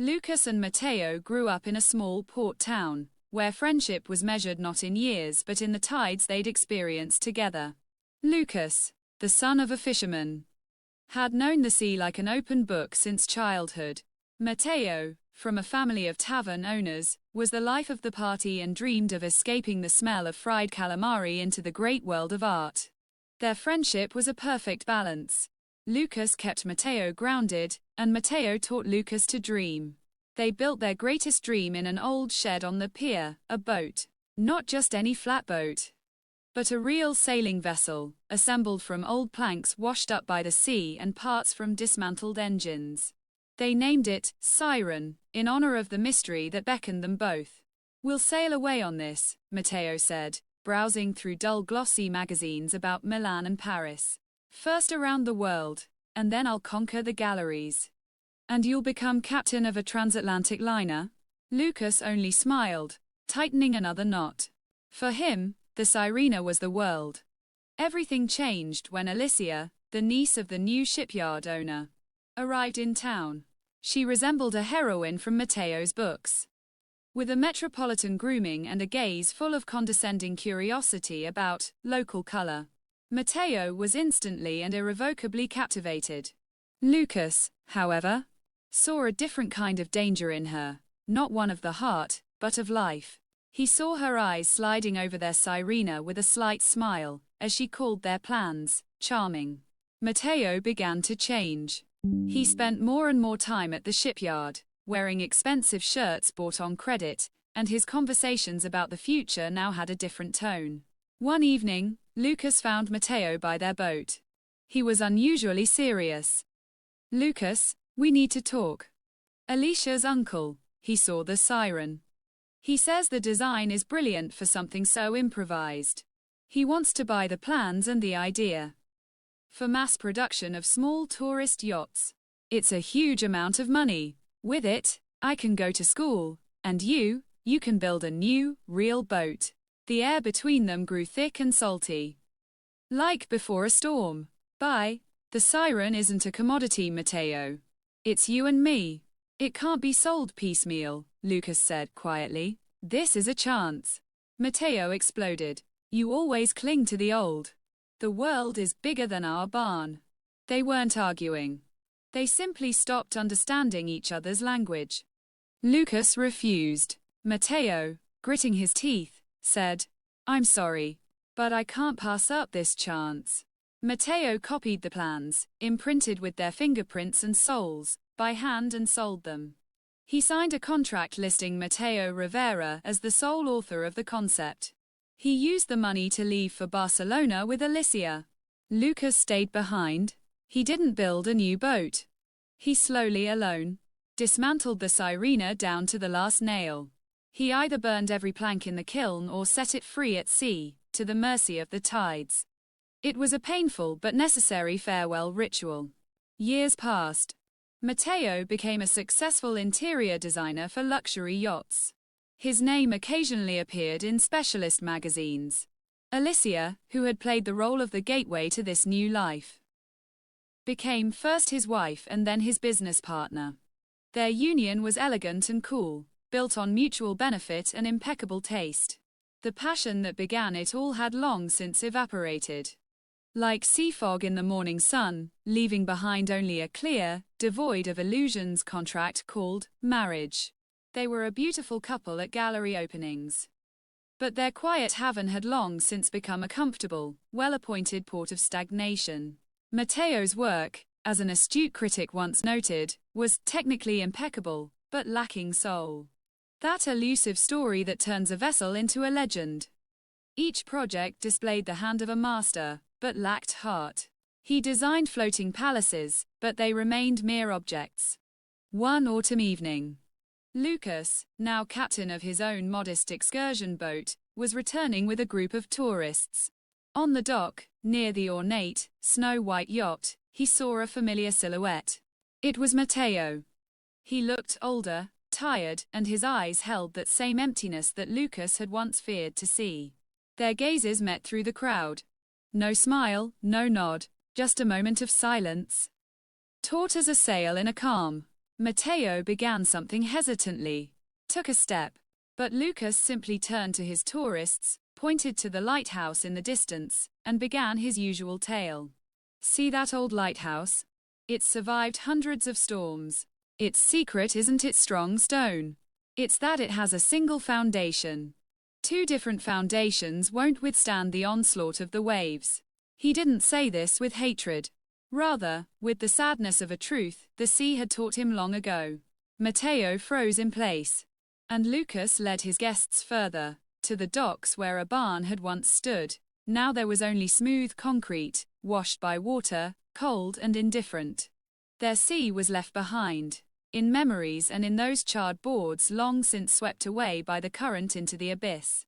Lucas and Mateo grew up in a small port town, where friendship was measured not in years but in the tides they'd experienced together. Lucas, the son of a fisherman, had known the sea like an open book since childhood. Mateo, from a family of tavern owners, was the life of the party and dreamed of escaping the smell of fried calamari into the great world of art. Their friendship was a perfect balance. Lucas kept Mateo grounded, and Mateo taught Lucas to dream. They built their greatest dream in an old shed on the pier, a boat. Not just any flatboat, but a real sailing vessel, assembled from old planks washed up by the sea and parts from dismantled engines. They named it Siren, in honor of the mystery that beckoned them both. "We'll sail away on this," Mateo said, browsing through dull glossy magazines about Milan and Paris. "First around the world, and then I'll conquer the galleries." "And you'll become captain of a transatlantic liner?" Lucas only smiled, tightening another knot. For him, the Sirena was the world. Everything changed when Alicia, the niece of the new shipyard owner, arrived in town. She resembled a heroine from Mateo's books. With a metropolitan grooming and a gaze full of condescending curiosity about local color, Mateo was instantly and irrevocably captivated. Lucas, however, saw a different kind of danger in her, not one of the heart, but of life. He saw her eyes sliding over their Sirena with a slight smile, as she called their plans charming. Mateo began to change. He spent more and more time at the shipyard, wearing expensive shirts bought on credit, and his conversations about the future now had a different tone. One evening, Lucas found Mateo by their boat. He was unusually serious. "Lucas, we need to talk." "Alicia's uncle, he saw the Siren. He says the design is brilliant for something so improvised. He wants to buy the plans and the idea for mass production of small tourist yachts. It's a huge amount of money. With it, I can go to school, and you can build a new, real boat." The air between them grew thick and salty, like before a storm. "Buy? The Siren isn't a commodity, Mateo. It's you and me. It can't be sold piecemeal," Lucas said quietly. "This is a chance." Mateo exploded. "You always cling to the old. The world is bigger than our barn." They weren't arguing. They simply stopped understanding each other's language. Lucas refused. Mateo, gritting his teeth, said, "I'm sorry, but I can't pass up this chance." Mateo copied the plans, imprinted with their fingerprints and soles, by hand and sold them. He signed a contract listing Mateo Rivera as the sole author of the concept. He used the money to leave for Barcelona with Alicia. Lucas stayed behind. He didn't build a new boat. He slowly alone dismantled the Sirena down to the last nail. He either burned every plank in the kiln or set it free at sea, to the mercy of the tides. It was a painful but necessary farewell ritual. Years passed. Mateo became a successful interior designer for luxury yachts. His name occasionally appeared in specialist magazines. Alicia, who had played the role of the gateway to this new life, became first his wife and then his business partner. Their union was elegant and cool, built on mutual benefit and impeccable taste. The passion that began it all had long since evaporated, like sea fog in the morning sun, leaving behind only a clear, devoid of illusions contract called marriage. They were a beautiful couple at gallery openings, but their quiet haven had long since become a comfortable, well-appointed port of stagnation. Mateo's work, as an astute critic once noted, was technically impeccable, but lacking soul. That elusive story that turns a vessel into a legend. Each project displayed the hand of a master, but lacked heart. He designed floating palaces, but they remained mere objects. One autumn evening, Lucas, now captain of his own modest excursion boat, was returning with a group of tourists. On the dock, near the ornate, snow-white yacht, he saw a familiar silhouette. It was Mateo. He looked older, tired, and his eyes held that same emptiness that Lucas had once feared to see. Their gazes met through the crowd. No smile, no nod, just a moment of silence. Taut as a sail in a calm. Mateo began something hesitantly, took a step, but Lucas simply turned to his tourists, pointed to the lighthouse in the distance, and began his usual tale. See that old lighthouse? It's survived hundreds of storms. Its secret isn't its strong stone. It's that it has a single foundation. Two different foundations won't withstand the onslaught of the waves. He didn't say this with hatred. Rather, with the sadness of a truth the sea had taught him long ago. Mateo froze in place, and Lucas led his guests further, to the docks where a barn had once stood. Now there was only smooth concrete, washed by water, cold and indifferent. Their sea was left behind, in memories and in those charred boards long since swept away by the current into the abyss.